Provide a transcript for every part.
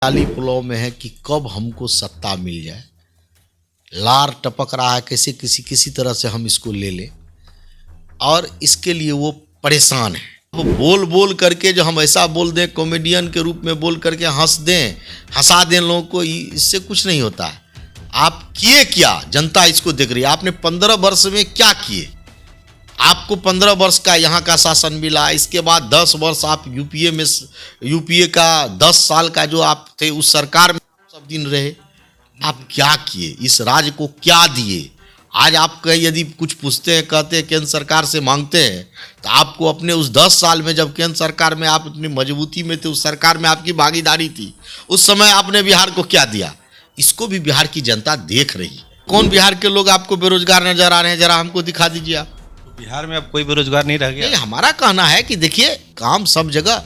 काली पुलाव में है कि कब हमको सत्ता मिल जाए। लार टपक रहा है, कैसे किसी किसी तरह से हम इसको ले लें, और इसके लिए वो परेशान है। वो बोल बोल करके जो हम ऐसा बोल दें, कॉमेडियन के रूप में बोल करके हंस दें, हंसा दें लोगों को, इससे कुछ नहीं होता है। आप किए क्या, जनता इसको देख रही है। आपने 15 वर्ष में क्या किए? आपको 15 वर्ष का यहाँ का शासन मिला, इसके बाद 10 वर्ष आप यूपीए का 10 साल का जो आप थे उस सरकार में सब दिन रहे। आप क्या किए, इस राज्य को क्या दिए? आज आप कहीं यदि कुछ पूछते हैं, कहते हैं केंद्र सरकार से मांगते हैं, तो आपको अपने उस 10 साल में जब केंद्र सरकार में आप इतनी मजबूती में थे, उस सरकार में आपकी भागीदारी थी, उस समय आपने बिहार को क्या दिया? इसको भी बिहार की जनता देख रही है। कौन बिहार के लोग आपको बेरोजगार नजर आ रहे हैं, जरा हमको दिखा दीजिए आप। बिहार में अब कोई बेरोजगार नहीं रह गया। नहीं, हमारा कहना है कि देखिए, काम सब जगह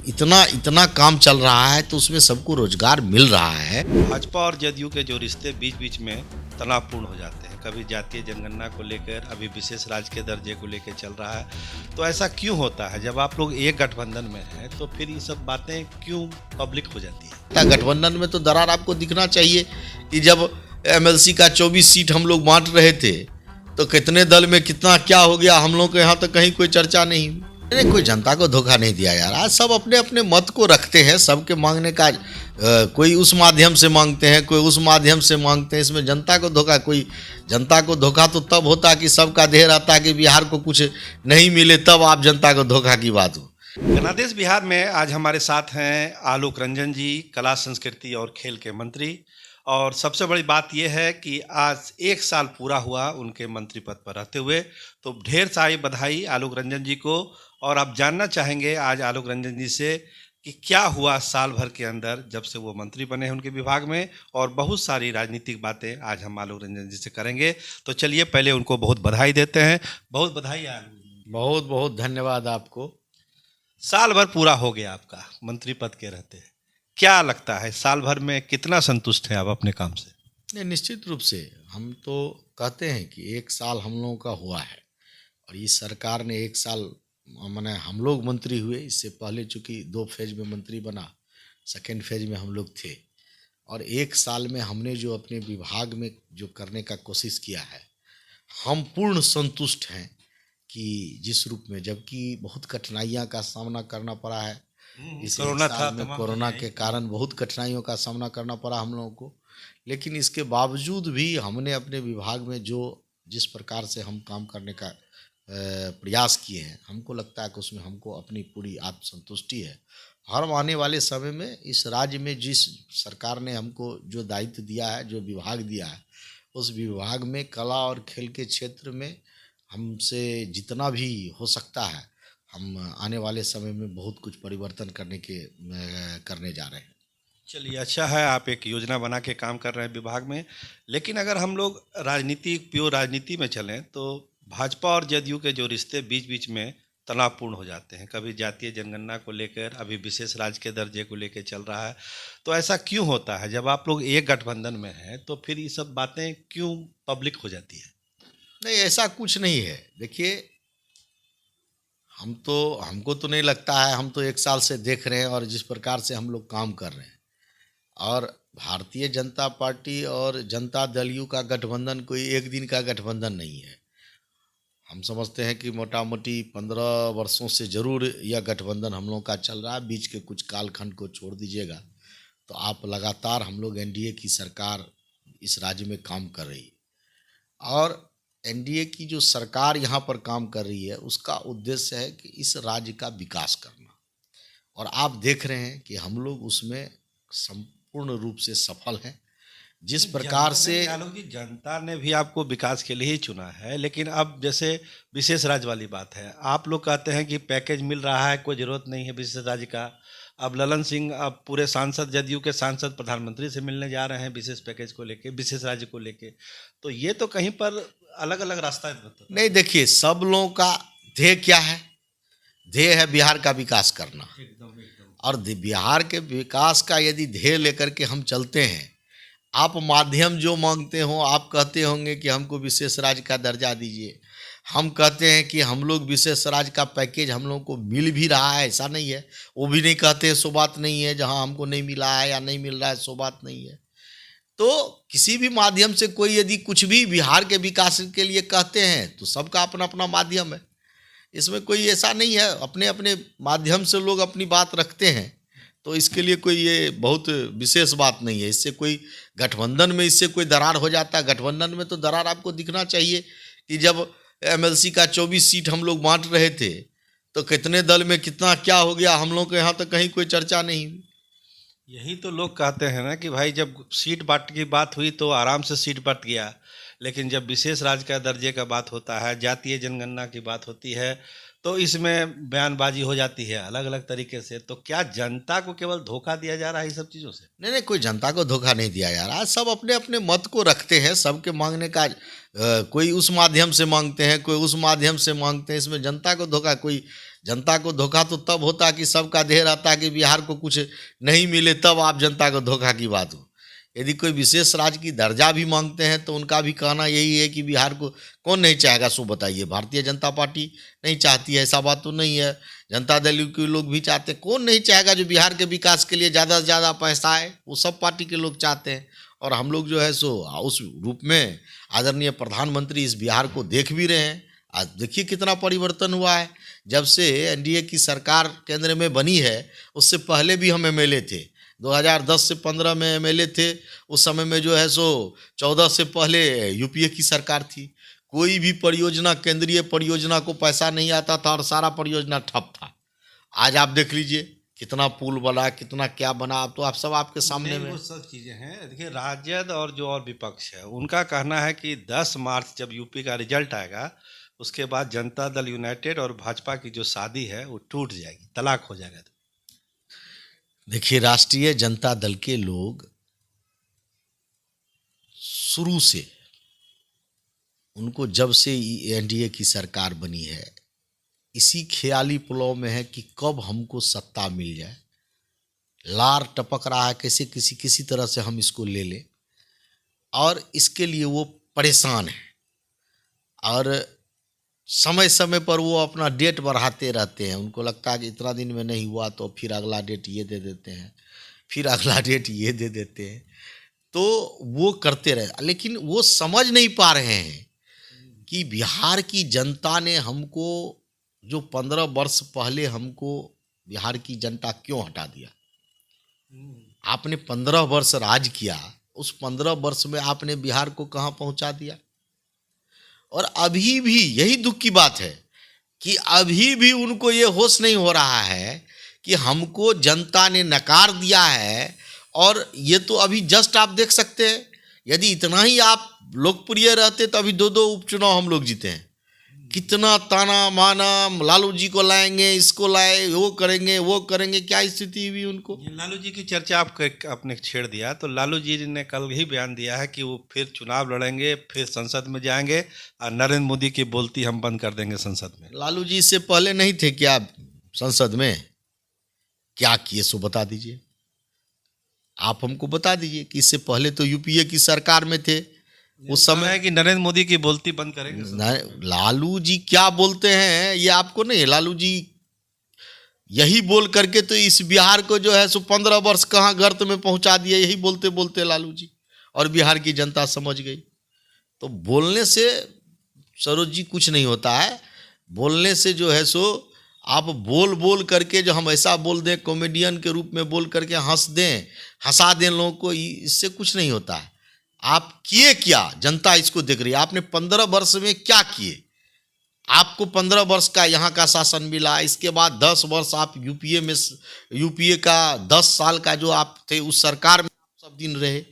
इतना इतना काम चल रहा है, तो उसमें सबको रोजगार मिल रहा है। भाजपा और जदयू के जो रिश्ते बीच बीच में तनावपूर्ण हो जाते हैं, कभी जातीय जनगणना को लेकर, अभी विशेष राज्य के दर्जे को लेकर चल रहा है। तो ऐसा क्यों होता है? जब आप लोग एक गठबंधन में हैं, तो फिर ये सब बातें क्यों पब्लिक हो जाती है? गठबंधन में तो दरार आपको दिखना चाहिए कि जब एमएलसी का 24 सीट हम लोग बांट रहे थे, तो कितने दल में कितना क्या हो गया, हम लोग के यहाँ तो कहीं कोई चर्चा नहीं। मैंने कोई जनता को धोखा नहीं दिया यार। आज सब अपने अपने मत को रखते हैं, सबके मांगने का कोई उस माध्यम से मांगते हैं, कोई उस माध्यम से मांगते हैं। इसमें जनता को धोखा, कोई जनता को धोखा तो तब होता कि सबका देह रहता कि बिहार को कुछ नहीं मिले, तब आप जनता को धोखा की बात हो। जनादेश बिहार में आज हमारे साथ हैं आलोक रंजन जी, कला संस्कृति और खेल के मंत्री। और सबसे बड़ी बात यह है कि आज 1 साल पूरा हुआ उनके मंत्री पद पर रहते हुए, तो ढेर सारी बधाई आलोक रंजन जी को। और आप जानना चाहेंगे आज आलोक रंजन जी से कि क्या हुआ साल भर के अंदर जब से वो मंत्री बने हैं उनके विभाग में, और बहुत सारी राजनीतिक बातें आज हम आलोक रंजन जी से करेंगे। तो चलिए पहले उनको बहुत बधाई देते हैं। बहुत बधाई आलोक। बहुत बहुत धन्यवाद आपको। साल भर पूरा हो गया आपका मंत्री पद के रहते, क्या लगता है साल भर में कितना संतुष्ट हैं आप अपने काम से? नहीं, निश्चित रूप से हम तो कहते हैं कि 1 साल हम लोगों का हुआ है, और इस सरकार ने 1 साल, माने हम लोग मंत्री हुए, इससे पहले चूँकि 2 फेज में मंत्री बना, सेकेंड फेज में हम लोग थे, और 1 साल में हमने जो अपने विभाग में जो करने का कोशिश किया है, हम पूर्ण संतुष्ट हैं कि जिस रूप में, जबकि बहुत कठिनाइयाँ का सामना करना पड़ा है। इस कोरोना था, में कोरोना के कारण बहुत कठिनाइयों का सामना करना पड़ा हम लोगों को, लेकिन इसके बावजूद भी हमने अपने विभाग में जो जिस प्रकार से हम काम करने का प्रयास किए हैं, हमको लगता है कि उसमें हमको अपनी पूरी आत्मसंतुष्टि है। हर आने वाले समय में इस राज्य में जिस सरकार ने हमको जो दायित्व दिया है, जो विभाग दिया है, उस विभाग में कला और खेल के क्षेत्र में हमसे जितना भी हो सकता है, हम आने वाले समय में बहुत कुछ परिवर्तन करने जा रहे हैं। चलिए, अच्छा है आप एक योजना बना के काम कर रहे हैं विभाग में। लेकिन अगर हम लोग प्योर राजनीति में चलें, तो भाजपा और जदयू के जो रिश्ते बीच बीच में तनावपूर्ण हो जाते हैं, कभी जातीय जनगणना को लेकर, अभी विशेष राज्य के दर्जे को लेकर चल रहा है। तो ऐसा क्यों होता है? जब आप लोग एक गठबंधन में हैं, तो फिर ये सब बातें क्यों पब्लिक हो जाती है? नहीं, ऐसा कुछ नहीं है। देखिए, हमको तो नहीं लगता है, हम तो 1 साल से देख रहे हैं, और जिस प्रकार से हम लोग काम कर रहे हैं, और भारतीय जनता पार्टी और जनता दल यू का गठबंधन कोई एक दिन का गठबंधन नहीं है। हम समझते हैं कि मोटा मोटी 15 वर्षों से जरूर यह गठबंधन हम लोग का चल रहा है। बीच के कुछ कालखंड को छोड़ दीजिएगा, तो आप लगातार हम लोग एनडीए की सरकार इस राज्य में काम कर रही है, और एनडीए की जो सरकार यहाँ पर काम कर रही है, उसका उद्देश्य है कि इस राज्य का विकास करना, और आप देख रहे हैं कि हम लोग उसमें संपूर्ण रूप से सफल हैं। जिस प्रकार से जनता ने भी आपको विकास के लिए ही चुना है, लेकिन अब जैसे विशेष राज्य वाली बात है, आप लोग कहते हैं कि पैकेज मिल रहा है, कोई ज़रूरत नहीं है विशेष राज्य का। अब ललन सिंह, अब पूरे सांसद, जदयू के सांसद प्रधानमंत्री से मिलने जा रहे हैं विशेष पैकेज को लेके, विशेष राज्य को लेके। तो ये तो कहीं पर अलग अलग रास्ता नहीं। देखिए, सब लोगों का ध्येय क्या है? ध्येय है बिहार का विकास करना। और बिहार के विकास का यदि ध्येय लेकर के हम चलते हैं, आप माध्यम जो मांगते हो, आप कहते होंगे कि हमको विशेष राज्य का दर्जा दीजिए, हम कहते हैं कि हम लोग विशेष राज्य का पैकेज हम लोग को मिल भी रहा है, ऐसा नहीं है। वो भी नहीं कहते हैं, सो बात नहीं है। जहाँ हमको नहीं मिला है या नहीं मिल रहा है, सो बात नहीं है। तो किसी भी माध्यम से कोई यदि कुछ भी बिहार के विकास के लिए कहते हैं तो सबका अपना अपना माध्यम है। इसमें कोई ऐसा नहीं है, अपने अपने माध्यम से लोग अपनी बात रखते हैं। तो इसके लिए कोई ये बहुत विशेष बात नहीं है। इससे कोई गठबंधन में इससे कोई दरार हो जाता है। गठबंधन में तो दरार आपको दिखना चाहिए कि जब एमएलसी का 24 सीट हम लोग बांट रहे थे तो कितने दल में कितना क्या हो गया, हम लोग के यहाँ तो कहीं कोई चर्चा नहीं हुई। यही तो लोग कहते हैं ना कि भाई जब सीट बांट की बात हुई तो आराम से सीट बट गया, लेकिन जब विशेष राज्य का दर्जे का बात होता है, जातीय जनगणना की बात होती है, तो इसमें बयानबाजी हो जाती है अलग अलग तरीके से। तो क्या जनता को केवल धोखा दिया जा रहा है इन सब चीज़ों से? नहीं नहीं, कोई जनता को धोखा नहीं दिया जा रहा। सब अपने अपने मत को रखते हैं। सबके मांगने का कोई उस माध्यम से मांगते हैं, कोई उस माध्यम से मांगते हैं। इसमें जनता को धोखा, कोई जनता को धोखा तो तब होता कि सबका ध्येय रहता कि बिहार को कुछ नहीं मिले, तब आप जनता को धोखा की बात हो। यदि कोई विशेष राज्य की दर्जा भी मांगते हैं तो उनका भी कहना यही है कि बिहार को कौन नहीं चाहेगा, सो बताइए। भारतीय जनता पार्टी नहीं चाहती है, ऐसा बात तो नहीं है। जनता दल के लोग भी चाहते हैं। कौन नहीं चाहेगा जो बिहार के विकास के लिए ज़्यादा से ज़्यादा पैसा आए, वो सब पार्टी के लोग चाहते हैं। और हम लोग जो है सो उस रूप में आदरणीय प्रधानमंत्री इस बिहार को देख भी रहे हैं। आज देखिए कितना परिवर्तन हुआ है। जब से एनडीए की सरकार केंद्र में बनी है, उससे पहले भी हम एमएलए थे। 2010 से 15 में एमएलए थे। उस समय में जो है सो 14 से पहले यूपीए की सरकार थी। कोई भी परियोजना, केंद्रीय परियोजना को पैसा नहीं आता था और सारा परियोजना ठप था। आज आप देख लीजिए कितना पुल बना, कितना क्या बना। अब तो आप सब आपके सामने में वो सब चीज़ें हैं। देखिए, राजद और जो और विपक्ष है उनका कहना है कि 10 मार्च जब यूपी का रिजल्ट आएगा, उसके बाद जनता दल यूनाइटेड और भाजपा की जो शादी है वो टूट जाएगी, तलाक हो जाएगा। देखिए, राष्ट्रीय जनता दल के लोग शुरू से, उनको जब से एनडीए की सरकार बनी है, इसी ख्याली पुलाव में है कि कब हमको सत्ता मिल जाए। लार टपक रहा है कैसे किसी तरह से हम इसको ले लें, और इसके लिए वो परेशान है। और समय समय पर वो अपना डेट बढ़ाते रहते हैं। उनको लगता है कि इतना दिन में नहीं हुआ तो फिर अगला डेट ये दे देते हैं, फिर अगला डेट ये दे देते हैं। तो वो करते रहे, लेकिन वो समझ नहीं पा रहे हैं कि बिहार की जनता ने हमको, जो 15 वर्ष पहले हमको बिहार की जनता क्यों हटा दिया। आपने 15 वर्ष राज किया, उस 15 वर्ष में आपने बिहार को कहाँ पहुँचा दिया। और अभी भी यही दुख की बात है कि अभी भी उनको ये होश नहीं हो रहा है कि हमको जनता ने नकार दिया है। और ये तो अभी जस्ट आप देख सकते हैं, यदि इतना ही आप लोकप्रिय रहते तो अभी 2 उपचुनाव हम लोग जीते हैं। कितना ताना माना, लालू जी को लाएंगे, इसको लाए, वो करेंगे वो करेंगे, क्या स्थिति हुई उनको। लालू जी की चर्चा आपने छेड़ दिया, तो लालू जी ने कल ही बयान दिया है कि वो फिर चुनाव लड़ेंगे, फिर संसद में जाएंगे और नरेंद्र मोदी की बोलती हम बंद कर देंगे संसद में। लालू जी इससे पहले नहीं थे क्या संसद में? क्या किए सो बता दीजिए। आप हमको बता दीजिए कि इससे पहले तो यूपीए की सरकार में थे। उस समय है कि नरेंद्र मोदी की बोलती बंद करेंगे। लालू जी क्या बोलते हैं ये आपको नहीं। लालू जी यही बोल करके तो इस बिहार को जो है सो 15 वर्ष कहाँ गर्त में पहुंचा दिए। यही बोलते बोलते लालू जी, और बिहार की जनता समझ गई। तो बोलने से सरोज जी कुछ नहीं होता है। बोलने से जो है सो आप बोल बोल करके जो हम ऐसा बोल दें, कॉमेडियन के रूप में बोल करके हंस दें, हंसा दें लोगों को, इससे कुछ नहीं होता है। आप किए क्या, जनता इसको देख रही है। आपने 15 वर्ष में क्या किए। आपको 15 वर्ष का यहाँ का शासन मिला, इसके बाद 10 वर्ष आप यूपीए का 10 साल का जो आप थे उस सरकार में सब दिन रहे।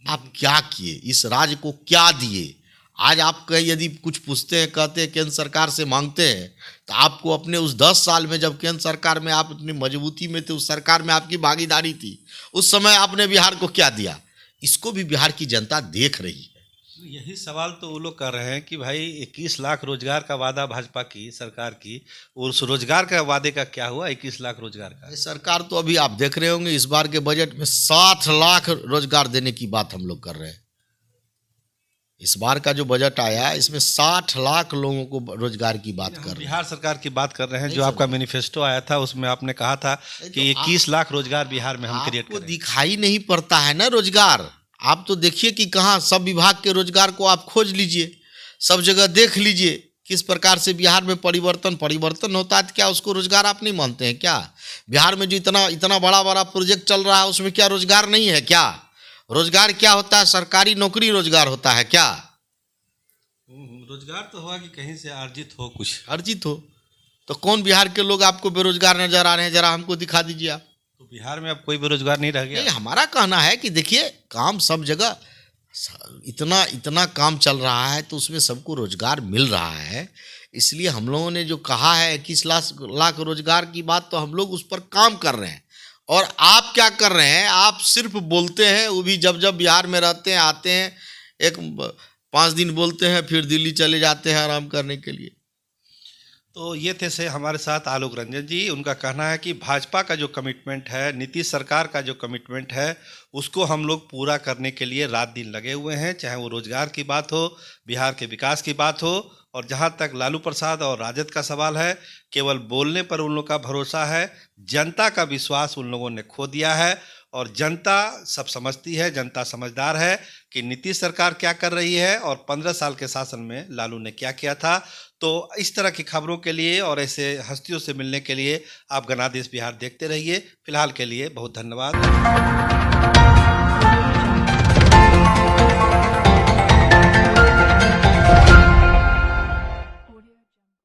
आप क्या किए, इस राज्य को क्या दिए। आज आप कहीं यदि कुछ पूछते हैं, कहते हैं केंद्र सरकार से मांगते हैं, तो आपको अपने उस 10 साल में जब केंद्र सरकार में आप इतनी मजबूती में थे, उस सरकार में आपकी भागीदारी थी, उस समय आपने बिहार को क्या दिया, इसको भी बिहार की जनता देख रही है। यही सवाल तो वो लोग कर रहे हैं कि भाई 21 लाख रोजगार का वादा भाजपा की सरकार की, उस रोजगार का वादे का क्या हुआ। 21 लाख रोजगार का सरकार तो अभी आप देख रहे होंगे इस बार के बजट में 60 लाख रोजगार देने की बात हम लोग कर रहे हैं। इस बार का जो बजट आया इसमें 60 लाख लोगों को रोजगार की बात कर रहे हैं। बिहार सरकार की बात कर रहे हैं, नहीं जो सर, आपका मैनिफेस्टो आया था उसमें आपने कहा था कि 21 लाख रोजगार बिहार में हम क्रिएट आपको करेंगे। दिखाई नहीं पड़ता है ना रोजगार। आप तो देखिए कि कहाँ सब विभाग के रोजगार को आप खोज लीजिए, सब जगह देख लीजिए किस प्रकार से बिहार में परिवर्तन होता है। तो क्या उसको रोजगार आप नहीं मानते हैं क्या? बिहार में जो इतना इतना बड़ा बड़ा प्रोजेक्ट चल रहा है उसमें क्या रोजगार नहीं है क्या? रोजगार क्या होता है? सरकारी नौकरी रोजगार होता है क्या? रोजगार तो हुआ कि कहीं से अर्जित हो, कुछ अर्जित हो। तो कौन बिहार के लोग आपको बेरोजगार नजर आ रहे हैं? जरा हमको दिखा दीजिए आप। तो बिहार में अब कोई बेरोजगार नहीं रह गया। नहीं, हमारा कहना है कि देखिए काम सब जगह इतना इतना काम चल रहा है तो उसमें सबको रोजगार मिल रहा है। इसलिए हम लोगों ने जो कहा है 21 लाख रोजगार की बात, तो हम लोग उस पर काम कर रहे हैं। और आप क्या कर रहे हैं? आप सिर्फ बोलते हैं, वो भी जब जब बिहार में रहते हैं, आते हैं, 5 दिन बोलते हैं, फिर दिल्ली चले जाते हैं आराम करने के लिए। तो ये थे से हमारे साथ आलोक रंजन जी। उनका कहना है कि भाजपा का जो कमिटमेंट है, नीतीश सरकार का जो कमिटमेंट है, उसको हम लोग पूरा करने के लिए रात दिन लगे हुए हैं। चाहे वो रोजगार की बात हो, बिहार के विकास की बात हो, और जहाँ तक लालू प्रसाद और राजद का सवाल है, केवल बोलने पर उन लोगों का भरोसा है। जनता का विश्वास उन लोगों ने खो दिया है। और जनता सब समझती है, जनता समझदार है कि नीतीश सरकार क्या कर रही है और 15 साल के शासन में लालू ने क्या किया था। तो इस तरह की खबरों के लिए और ऐसे हस्तियों से मिलने के लिए आप गणादेश बिहार देखते रहिए। फिलहाल के लिए बहुत धन्यवाद।